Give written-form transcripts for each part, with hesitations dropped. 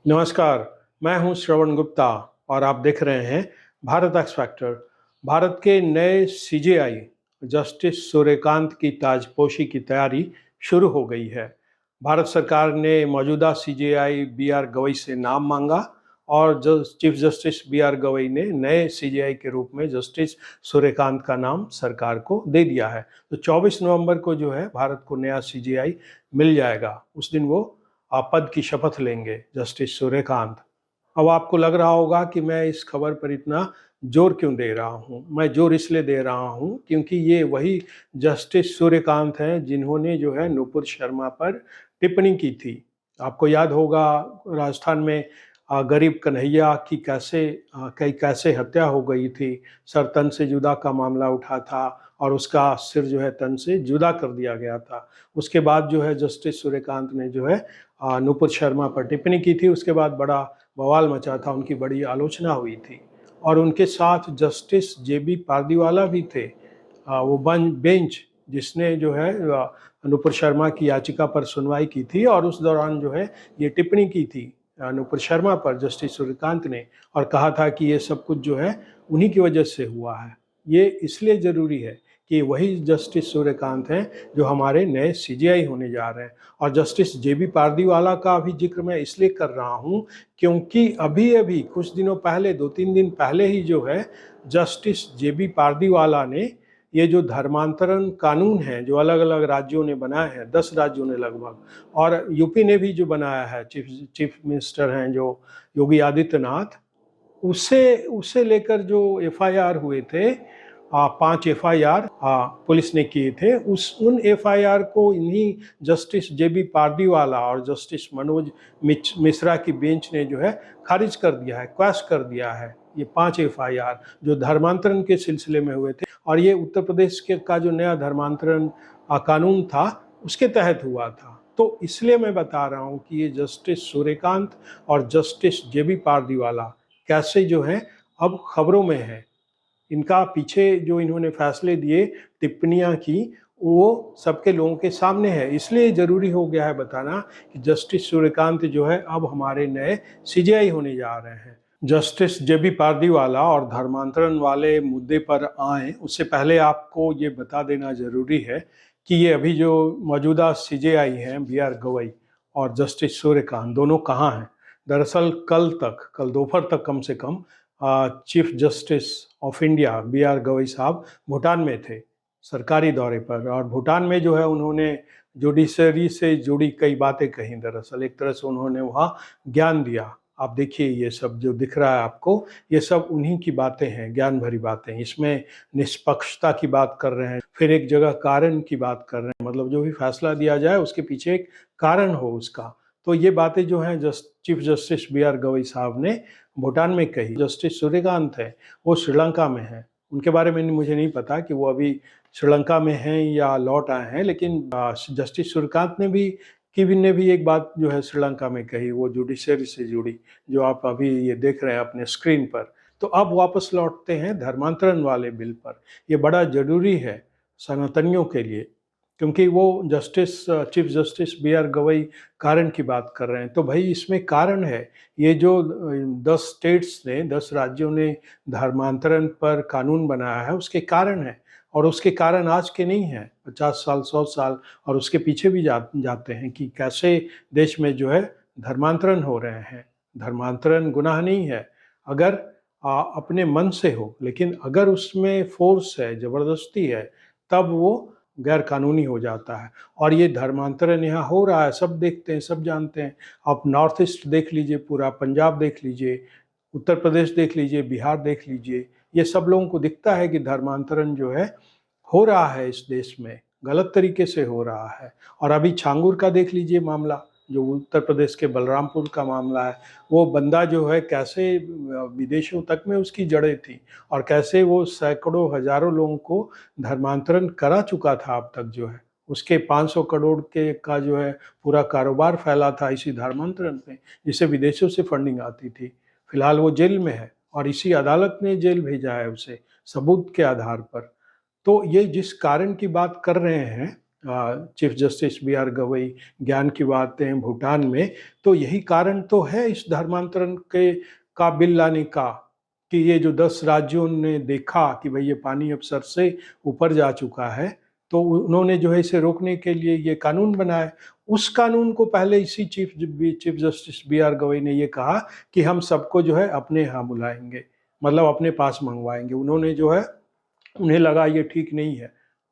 नमस्कार, मैं हूं श्रवण गुप्ता और आप देख रहे हैं भारत एक्स फैक्टर। भारत के नए सीजेआई जस्टिस सूर्यकांत की ताजपोशी की तैयारी शुरू हो गई है। भारत सरकार ने मौजूदा सीजेआई बी आर गवई से नाम मांगा और Chief Justice B R Gavai ने नए सीजेआई के रूप में जस्टिस सूर्यकांत का नाम सरकार को दे दिया है। तो 24 नवंबर को जो है भारत को नया सीजेआई मिल जाएगा। उस दिन वो पद की शपथ लेंगे जस्टिस सूर्यकांत। अब आपको लग रहा होगा कि मैं इस खबर पर इतना जोर क्यों दे रहा हूं। मैं जोर इसलिए दे रहा हूं क्योंकि ये वही जस्टिस सूर्यकांत हैं जिन्होंने जो है नुपुर शर्मा पर टिप्पणी की थी। आपको याद होगा राजस्थान में गरीब कन्हैया की कैसे हत्या हो गई थी। सर तन से जुदा का मामला उठा था और उसका सिर जो है तन से जुदा कर दिया गया था। उसके बाद जो है जस्टिस सूर्यकांत ने जो है नुपुर शर्मा पर टिप्पणी की थी। उसके बाद बड़ा बवाल मचा था, उनकी बड़ी आलोचना हुई थी और उनके साथ जस्टिस जे बी पारदीवाला भी थे। वो बेंच जिसने जो है नुपुर शर्मा की याचिका पर सुनवाई की थी और उस दौरान जो है ये टिप्पणी की थी नुपुर शर्मा पर जस्टिस सूर्यकांत ने और कहा था कि ये सब कुछ जो है उन्हीं की वजह से हुआ है। ये इसलिए ज़रूरी है कि वही जस्टिस सूर्यकांत हैं जो हमारे नए सीजेआई होने जा रहे हैं। और जस्टिस जे बी पारदीवाला का भी जिक्र मैं इसलिए कर रहा हूं क्योंकि अभी अभी कुछ दिनों पहले 2-3 दिन पहले ही जो है जस्टिस जे बी पारदीवाला ने ये जो धर्मांतरण कानून है जो अलग अलग राज्यों ने बनाए हैं, 10 राज्यों ने लगभग, और यूपी ने भी जो बनाया है, चीफ मिनिस्टर हैं जो योगी आदित्यनाथ, उससे उससे लेकर जो एफआईआर हुए थे, 5 एफआईआर पुलिस ने किए थे, उन एफआईआर को इन्हीं जस्टिस जे बी पारदीवाला और जस्टिस मनोज मिश्रा की बेंच ने जो है खारिज कर दिया है, क्वैश कर दिया है। ये 5 एफआईआर जो धर्मांतरण के सिलसिले में हुए थे और ये उत्तर प्रदेश का जो नया धर्मांतरण कानून था उसके तहत हुआ था। तो इसलिए मैं बता रहा हूँ कि ये जस्टिस सूर्यकांत और जस्टिस जे बी पारदीवाला कैसे जो है अब खबरों में है। इनका पीछे जो इन्होंने फैसले दिए, टिप्पणियां की, वो सबके लोगों के सामने है। इसलिए ज़रूरी हो गया है बताना कि जस्टिस सूर्यकांत जो है अब हमारे नए सीजेआई होने जा रहे हैं। जस्टिस जे बी पारदीवाला और धर्मांतरण वाले मुद्दे पर आए उससे पहले आपको ये बता देना ज़रूरी है कि ये अभी जो मौजूदा सीजेआई हैं बी आर गवई और जस्टिस सूर्यकांत दोनों कहाँ हैं। दरअसल कल दोपहर तक कम से कम chief justice of India B R Gavai साहब भूटान में थे सरकारी दौरे पर। और भूटान में जो है उन्होंने जुडिशरी से जुड़ी कई बातें कही। दरअसल एक तरह से उन्होंने वहाँ ज्ञान दिया। आप देखिए ये सब जो दिख रहा है आपको, ये सब उन्हीं की बातें हैं, ज्ञान भरी बातें। इसमें निष्पक्षता की बात कर रहे हैं, फिर एक जगह कारण की बात कर रहे हैं, मतलब जो भी फैसला दिया जाए उसके पीछे एक कारण हो उसका। तो ये बातें जो हैं Chief Justice B R Gavai साहब ने भूटान में कही। जस्टिस सूर्यकांत है वो श्रीलंका में है, उनके बारे में मुझे नहीं पता कि वो अभी श्रीलंका में हैं या लौट आए हैं, लेकिन जस्टिस सूर्यकांत ने भी एक बात जो है श्रीलंका में कही, वो जुडिशरी से जुड़ी, जो आप अभी ये देख रहे हैं अपने स्क्रीन पर। तो अब वापस लौटते हैं धर्मांतरण वाले बिल पर। ये बड़ा जरूरी है सनातनियों के लिए क्योंकि वो Chief Justice B R Gavai कारण की बात कर रहे हैं। तो भाई इसमें कारण है, ये जो 10 राज्यों ने धर्मांतरण पर कानून बनाया है उसके कारण है। और उसके कारण आज के नहीं हैं, 50 साल 100 साल और उसके पीछे भी जाते हैं कि कैसे देश में जो है धर्मांतरण हो रहे हैं। धर्मांतरण गुनाह नहीं है अगर अपने मन से हो, लेकिन अगर उसमें फोर्स है, ज़बरदस्ती है, तब वो गैर कानूनी हो जाता है। और ये धर्मांतरण यहाँ हो रहा है, सब देखते हैं, सब जानते हैं। आप नॉर्थ ईस्ट देख लीजिए, पूरा पंजाब देख लीजिए, उत्तर प्रदेश देख लीजिए, बिहार देख लीजिए, ये सब लोगों को दिखता है कि धर्मांतरण जो है हो रहा है इस देश में, गलत तरीके से हो रहा है। और अभी छांगुर का देख लीजिए मामला, जो उत्तर प्रदेश के बलरामपुर का मामला है। वो बंदा जो है कैसे विदेशों तक में उसकी जड़ें थी और कैसे वो सैकड़ों हजारों लोगों को धर्मांतरण करा चुका था अब तक जो है। उसके 500 करोड़ के का जो है पूरा कारोबार फैला था इसी धर्मांतरण में, जिसे विदेशों से फंडिंग आती थी। फिलहाल वो जेल में है और इसी अदालत ने जेल भेजा है उसे सबूत के आधार पर। तो ये जिस कारण की बात कर रहे हैं Chief Justice B R Gavai, ज्ञान की बातें भूटान में, तो यही कारण तो है इस धर्मांतरण के का बिल लाने का, कि ये जो 10 राज्यों ने देखा कि भाई ये पानी अब सर से ऊपर जा चुका है, तो उन्होंने जो है इसे रोकने के लिए ये कानून बनाया। उस कानून को पहले इसी Chief Justice B R Gavai ने ये कहा कि हम सबको जो है अपने यहाँ बुलाएंगे, मतलब अपने पास मंगवाएंगे। उन्होंने जो है, उन्हें लगा ये ठीक नहीं है,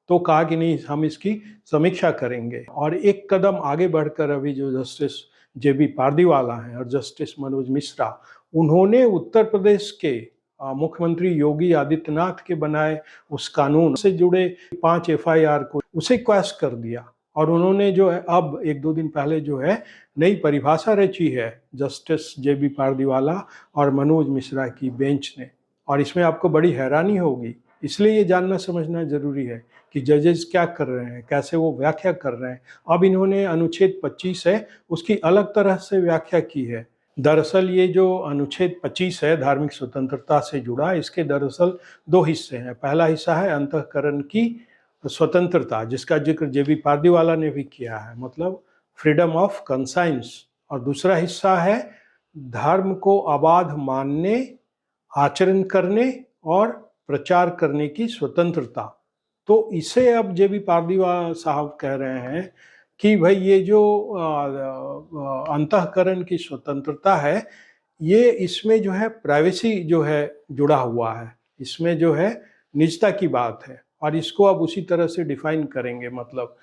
तो कहा कि नहीं, हम इसकी समीक्षा करेंगे। और एक कदम आगे बढ़कर अभी जो जस्टिस जे बी पारदीवाला हैं और जस्टिस मनोज मिश्रा, उन्होंने उत्तर प्रदेश के मुख्यमंत्री योगी आदित्यनाथ के बनाए उस कानून से जुड़े 5 एफआईआर को उसे क्वैश कर दिया। और उन्होंने जो है अब 1-2 दिन पहले जो है नई परिभाषा रची है जस्टिस जे बी पारदीवाला और मनोज मिश्रा की बेंच ने। और इसमें आपको बड़ी हैरानी होगी, इसलिए ये जानना समझना जरूरी है कि जजेस क्या कर रहे हैं, कैसे वो व्याख्या कर रहे हैं। अब इन्होंने अनुच्छेद 25 है उसकी अलग तरह से व्याख्या की है। दरअसल ये जो अनुच्छेद 25 है धार्मिक स्वतंत्रता से जुड़ा, इसके दरअसल 2 हिस्से हैं। पहला हिस्सा है अंतःकरण की स्वतंत्रता, जिसका जिक्र जे बी पारदीवाला ने भी किया है, मतलब फ्रीडम ऑफ कंसाइंस। और दूसरा हिस्सा है धर्म को अबाध मानने, आचरण करने और प्रचार करने की स्वतंत्रता। तो इसे अब जे बी पारदीवाला साहब कह रहे हैं कि भाई ये जो अंतःकरण की स्वतंत्रता है, ये इसमें जो है प्राइवेसी जो है जुड़ा हुआ है, इसमें जो है निजता की बात है। और इसको अब उसी तरह से डिफाइन करेंगे, मतलब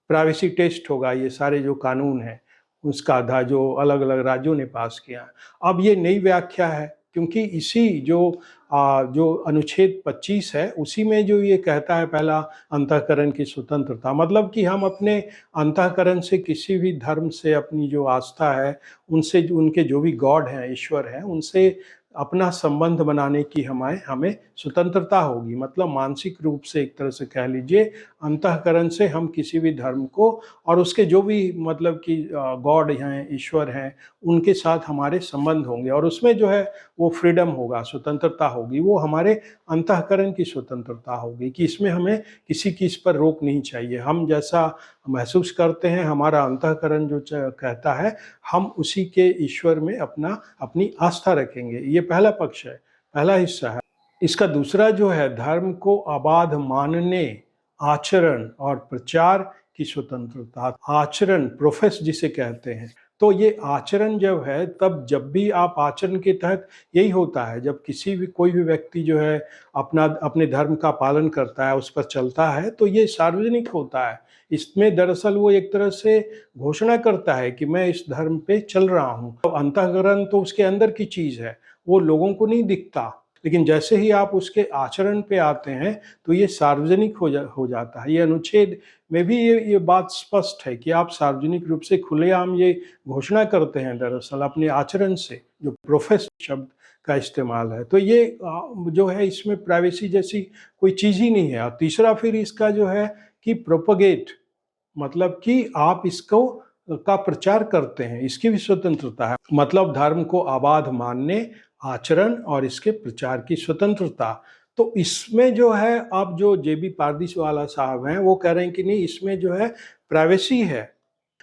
प्राइवेसी टेस्ट होगा ये सारे जो कानून हैं उसका आधा जो अलग अलग राज्यों ने पास किया। अब ये नई व्याख्या है, क्योंकि इसी जो अनुच्छेद 25 है उसी में जो ये कहता है पहला, अंतःकरण की स्वतंत्रता, मतलब कि हम अपने अंतःकरण से किसी भी धर्म से अपनी जो आस्था है उनसे, उनके जो भी गॉड हैं, ईश्वर हैं, उनसे अपना संबंध बनाने की हमें स्वतंत्रता होगी। मतलब मानसिक रूप से एक तरह से कह लीजिए, अंतःकरण से हम किसी भी धर्म को और उसके जो भी मतलब कि गॉड हैं, ईश्वर हैं, उनके साथ हमारे संबंध होंगे। और उसमें जो है वो फ्रीडम होगा, स्वतंत्रता होगी, वो हमारे अंतःकरण की स्वतंत्रता होगी कि इसमें हमें किसी की इस पर रोक नहीं चाहिए। हम जैसा महसूस करते हैं, हमारा अंतःकरण जो कहता है, हम उसी के ईश्वर में अपनी आस्था रखेंगे। ये पहला पक्ष है, पहला हिस्सा है। इसका दूसरा जो है धर्म को अबाध मानने, आचरण और प्रचार की स्वतंत्रता। आचरण, प्रोफेस जिसे कहते हैं, तो ये आचरण जब है, तब जब भी आप आचरण के तहत यही होता है, जब कोई भी व्यक्ति जो है अपने धर्म का पालन करता है, उस पर चलता है, तो ये सार्वजनिक होता है। इसमें दरअसल वो एक तरह से घोषणा करता है कि मैं इस धर्म पे चल रहा हूँ। तो अंतःकरण तो उसके अंदर की चीज है, वो लोगों को नहीं दिखता, लेकिन जैसे ही आप उसके आचरण पे आते हैं तो ये सार्वजनिक हो जाता है। ये अनुच्छेद में भी ये बात स्पष्ट है कि आप सार्वजनिक रूप से खुलेआम ये घोषणा करते हैं दरअसल अपने आचरण से, जो प्रोफेस शब्द का इस्तेमाल है। तो ये जो है, इसमें प्राइवेसी जैसी कोई चीज़ ही नहीं है। और तीसरा फिर इसका जो है कि प्रोपगेट, मतलब कि आप इसको का प्रचार करते हैं, इसकी भी स्वतंत्रता है। मतलब धर्म को आबाद मानने, आचरण और इसके प्रचार की स्वतंत्रता। तो इसमें जो है, अब जो जे बी पारदीवाला साहब हैं वो कह रहे हैं कि नहीं, इसमें जो है प्राइवेसी है।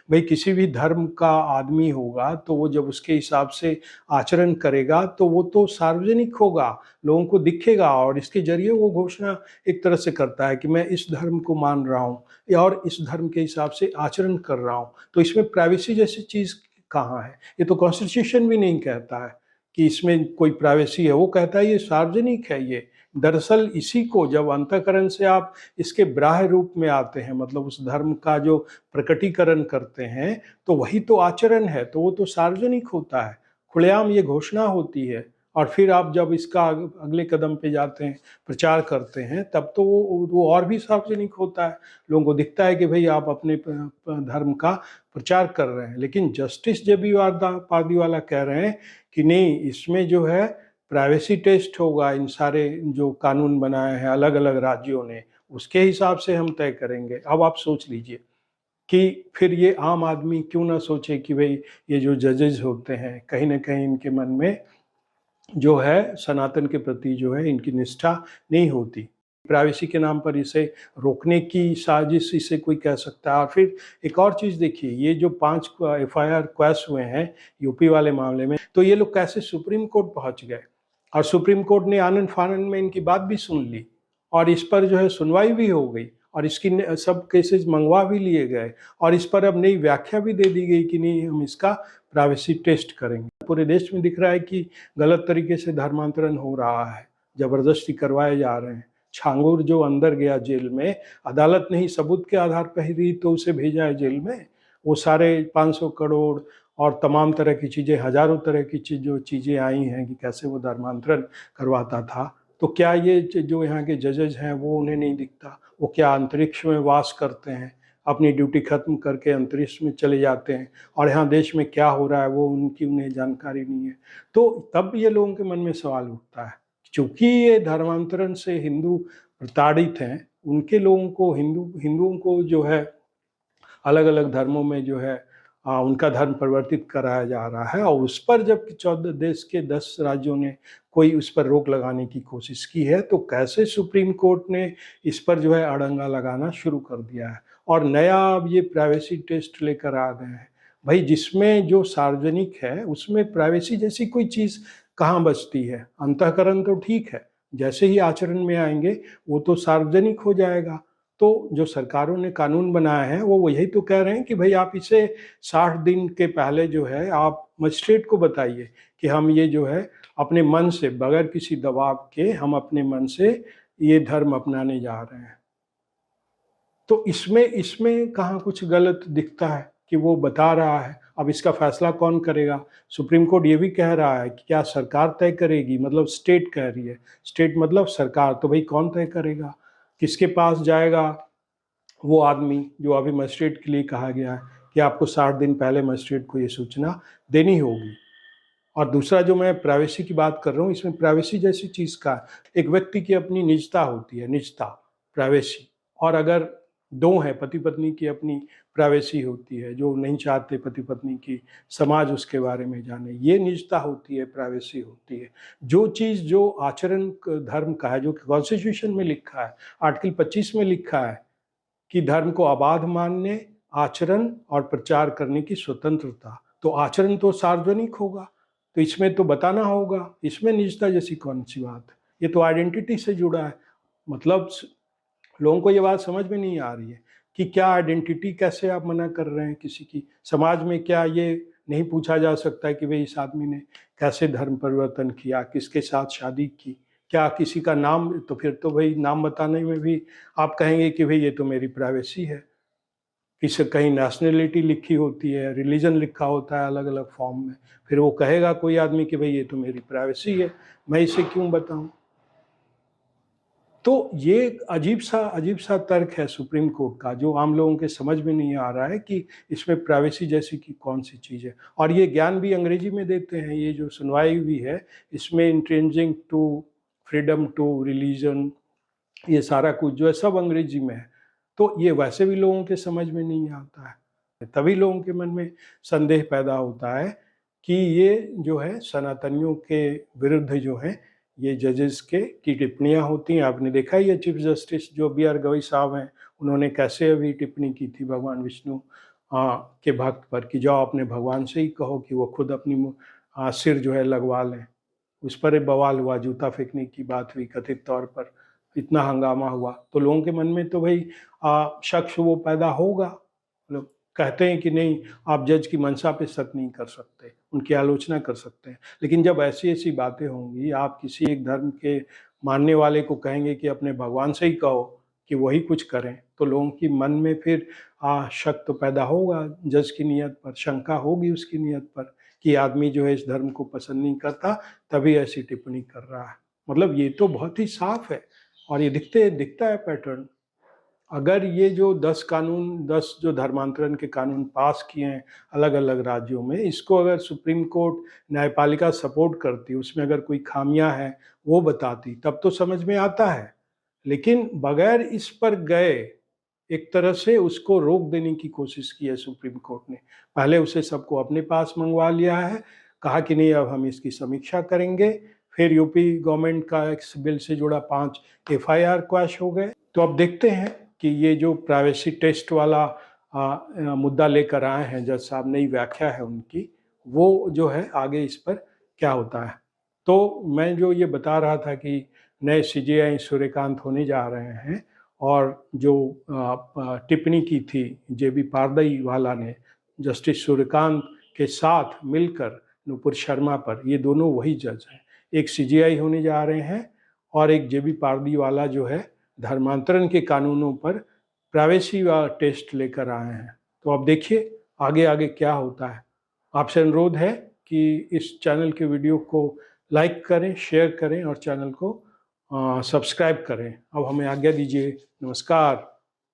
भाई किसी भी धर्म का आदमी होगा तो वो जब उसके हिसाब से आचरण करेगा तो वो तो सार्वजनिक होगा, लोगों को दिखेगा, और इसके जरिए वो घोषणा एक तरह से करता है कि मैं इस धर्म को मान रहा हूँ और इस धर्म के हिसाब से आचरण कर रहा हूँ। तो इसमें प्राइवेसी जैसी चीज़ कहाँ है? ये तो कॉन्स्टिट्यूशन भी नहीं कहता है कि इसमें कोई प्राइवेसी है, वो कहता है ये सार्वजनिक है। ये दरअसल इसी को जब अंतःकरण से आप इसके बाह्य रूप में आते हैं, मतलब उस धर्म का जो प्रकटीकरण करते हैं, तो वही तो आचरण है, तो वो तो सार्वजनिक होता है, खुलेआम ये घोषणा होती है। और फिर आप जब इसका अगले कदम पे जाते हैं, प्रचार करते हैं, तब तो वो और भी सार्वजनिक होता है, लोगों को दिखता है कि भाई आप अपने धर्म का प्रचार कर रहे हैं। लेकिन जस्टिस जे बी पारदीवाला कह रहे हैं कि नहीं, इसमें जो है प्राइवेसी टेस्ट होगा, इन सारे जो कानून बनाए हैं अलग अलग राज्यों ने, उसके हिसाब से हम तय करेंगे। अब आप सोच लीजिए कि फिर ये आम आदमी क्यों ना सोचे कि भाई ये जो जजेस होते हैं, कहीं ना कहीं इनके मन में जो है सनातन के प्रति जो है इनकी निष्ठा नहीं होती। प्राइवेसी के नाम पर इसे रोकने की साजिश इसे कोई कह सकता है। और फिर एक और चीज़ देखिए, ये जो 5 एफआईआर क्वैश हुए हैं यूपी वाले मामले में, तो ये लोग कैसे सुप्रीम कोर्ट पहुंच गए, और सुप्रीम कोर्ट ने आनन फानन में इनकी बात भी सुन ली और इस पर जो है सुनवाई भी हो गई और इसकी सब केसेस मंगवा भी लिए गए और इस पर अब नई व्याख्या भी दे दी गई कि नहीं, हम इसका प्राइवेसी टेस्ट करेंगे। पूरे देश में दिख रहा है कि गलत तरीके से धर्मांतरण हो रहा है, जबरदस्ती करवाए जा रहे हैं। छांगुर जो अंदर गया जेल में, अदालत ने ही सबूत के आधार पर ही तो उसे भेजा है जेल में। वो सारे 500 करोड़ और तमाम तरह की चीज़ें, हजारों तरह की जो चीज़ें आई हैं कि कैसे वो धर्मांतरण करवाता था, तो क्या ये जो यहाँ के जजेज हैं वो उन्हें नहीं दिखता? वो क्या अंतरिक्ष में वास करते हैं, अपनी ड्यूटी खत्म करके अंतरिक्ष में चले जाते हैं और यहाँ देश में क्या हो रहा है वो उन्हें जानकारी नहीं है? तो तब ये लोगों के मन में सवाल उठता है। चूंकि ये धर्मांतरण से हिंदू प्रताड़ित हैं, उनके लोगों को, हिंदुओं को जो है अलग अलग धर्मों में जो है उनका धर्म परिवर्तित कराया जा रहा है और उस पर जब 14 देश के 10 राज्यों ने कोई उस पर रोक लगाने की कोशिश की है, तो कैसे सुप्रीम कोर्ट ने इस पर जो है अड़ंगा लगाना शुरू कर दिया है और नया अब ये प्राइवेसी टेस्ट लेकर आ गए हैं। भाई, जिसमें जो सार्वजनिक है उसमें प्राइवेसी जैसी कोई चीज़ कहाँ बचती है? अंतःकरण तो ठीक है, जैसे ही आचरण में आएंगे वो तो सार्वजनिक हो जाएगा। तो जो सरकारों ने कानून बनाया है वो यही तो कह रहे हैं कि भाई आप इसे 60 दिन के पहले जो है आप मजिस्ट्रेट को बताइए कि हम ये जो है अपने मन से, बगैर किसी दबाव के, हम अपने मन से ये धर्म अपनाने जा रहे हैं। तो इसमें इसमें कहाँ कुछ गलत दिखता है कि वो बता रहा है। अब इसका फैसला कौन करेगा? सुप्रीम कोर्ट ये भी कह रहा है कि क्या सरकार तय करेगी, मतलब स्टेट कह रही है, स्टेट मतलब सरकार, तो भाई कौन तय करेगा? किसके पास जाएगा वो आदमी जो अभी मजिस्ट्रेट के लिए कहा गया है कि आपको 60 दिन पहले मजिस्ट्रेट को ये सूचना देनी होगी। और दूसरा जो मैं प्राइवेसी की बात कर रहा हूँ, इसमें प्राइवेसी जैसी चीज़ का, एक व्यक्ति की अपनी निजता होती है, निजता, प्राइवेसी। और अगर दो हैं, पति पत्नी की अपनी प्राइवेसी होती है, जो नहीं चाहते पति पत्नी की समाज उसके बारे में जाने, ये निजता होती है, प्राइवेसी होती है। जो चीज़ जो आचरण धर्म का है, जो कॉन्स्टिट्यूशन में लिखा है, आर्टिकल 25 में लिखा है कि धर्म को अबाध मानने, आचरण और प्रचार करने की स्वतंत्रता, तो आचरण तो सार्वजनिक होगा, तो इसमें तो बताना होगा। इसमें निजता जैसी कौन सी बात है? ये तो आइडेंटिटी से जुड़ा है। मतलब लोगों को ये बात समझ में नहीं आ रही है कि क्या आइडेंटिटी, कैसे आप मना कर रहे हैं किसी की? समाज में क्या ये नहीं पूछा जा सकता है कि भाई इस आदमी ने कैसे धर्म परिवर्तन किया, किसके साथ शादी की, क्या किसी का नाम? तो फिर तो भाई नाम बताने में भी आप कहेंगे कि भाई ये तो मेरी प्राइवेसी है। किसी कहीं नेशनलिटी लिखी होती है, रिलीजन लिखा होता है अलग अलग फॉर्म में, फिर वो कहेगा कोई आदमी कि भाई ये तो मेरी प्राइवेसी है, मैं इसे क्यों बताऊं? तो ये अजीब सा तर्क है सुप्रीम कोर्ट का, जो आम लोगों के समझ में नहीं आ रहा है कि इसमें प्राइवेसी जैसी की कौन सी चीज़ है। और ये ज्ञान भी अंग्रेजी में देते हैं। ये जो सुनवाई हुई है इसमें इंट्रिंजिंग टू फ्रीडम टू रिलीजन, ये सारा कुछ जो है सब अंग्रेजी में है। तो ये वैसे भी लोगों के समझ में नहीं आता है, तभी लोगों के मन में संदेह पैदा होता है कि ये जो है सनातनियों के विरुद्ध जो है ये जजेस के की टिप्पणियां होती हैं। आपने देखा ही है चीफ जस्टिस जो बी आर गवई साहब हैं, उन्होंने कैसे अभी टिप्पणी की थी भगवान विष्णु के भक्त पर कि जाओ अपने भगवान से ही कहो कि वो खुद अपनी सिर जो है लगवा लें। उस पर एक बवाल हुआ, जूता फेंकने की बात हुई कथित तौर पर, इतना हंगामा हुआ, तो लोगों के मन में तो भाई शक वो पैदा होगा। मतलब कहते हैं कि नहीं, आप जज की मंशा पे शक नहीं कर सकते, उनकी आलोचना कर सकते हैं, लेकिन जब ऐसी ऐसी बातें होंगी, आप किसी एक धर्म के मानने वाले को कहेंगे कि अपने भगवान से ही कहो कि वही कुछ करें, तो लोगों की मन में फिर शक तो पैदा होगा जज की नीयत पर, शंका होगी उसकी नीयत पर कि आदमी जो है इस धर्म को पसंद नहीं करता तभी ऐसी टिप्पणी कर रहा है। मतलब ये तो बहुत ही साफ है और ये दिखता है पैटर्न। अगर ये जो 10 कानून, 10 जो धर्मांतरण के कानून पास किए हैं अलग अलग राज्यों में, इसको अगर सुप्रीम कोर्ट न्यायपालिका सपोर्ट करती, उसमें अगर कोई खामियां हैं वो बताती, तब तो समझ में आता है। लेकिन बगैर इस पर गए एक तरह से उसको रोक देने की कोशिश की है सुप्रीम कोर्ट ने। पहले उसे सबको अपने पास मंगवा लिया है, कहा कि नहीं अब हम इसकी समीक्षा करेंगे, फिर यूपी गवर्नमेंट का इस बिल से जुड़ा 5 एफआईआर क्वैश हो गए। तो अब देखते हैं कि ये जो प्राइवेसी टेस्ट वाला मुद्दा लेकर आए हैं जज साहब, नई व्याख्या है उनकी, वो जो है आगे इस पर क्या होता है। तो मैं जो ये बता रहा था कि नए सीजेआई सूर्यकांत होने जा रहे हैं, और जो टिप्पणी की थी जेबी पारदई वाला ने जस्टिस सूर्यकांत के साथ मिलकर नुपुर शर्मा पर, ये दोनों वही जज हैं। एक सीजेआई होने जा रहे हैं और एक जेबी पारदी वाला जो है धर्मांतरण के कानूनों पर प्राइवेसी वाला टेस्ट लेकर आए हैं। तो अब देखिए आगे आगे क्या होता है। आपसे अनुरोध है कि इस चैनल के वीडियो को लाइक करें, शेयर करें और चैनल को सब्सक्राइब करें। अब हमें आज्ञा दीजिए। नमस्कार।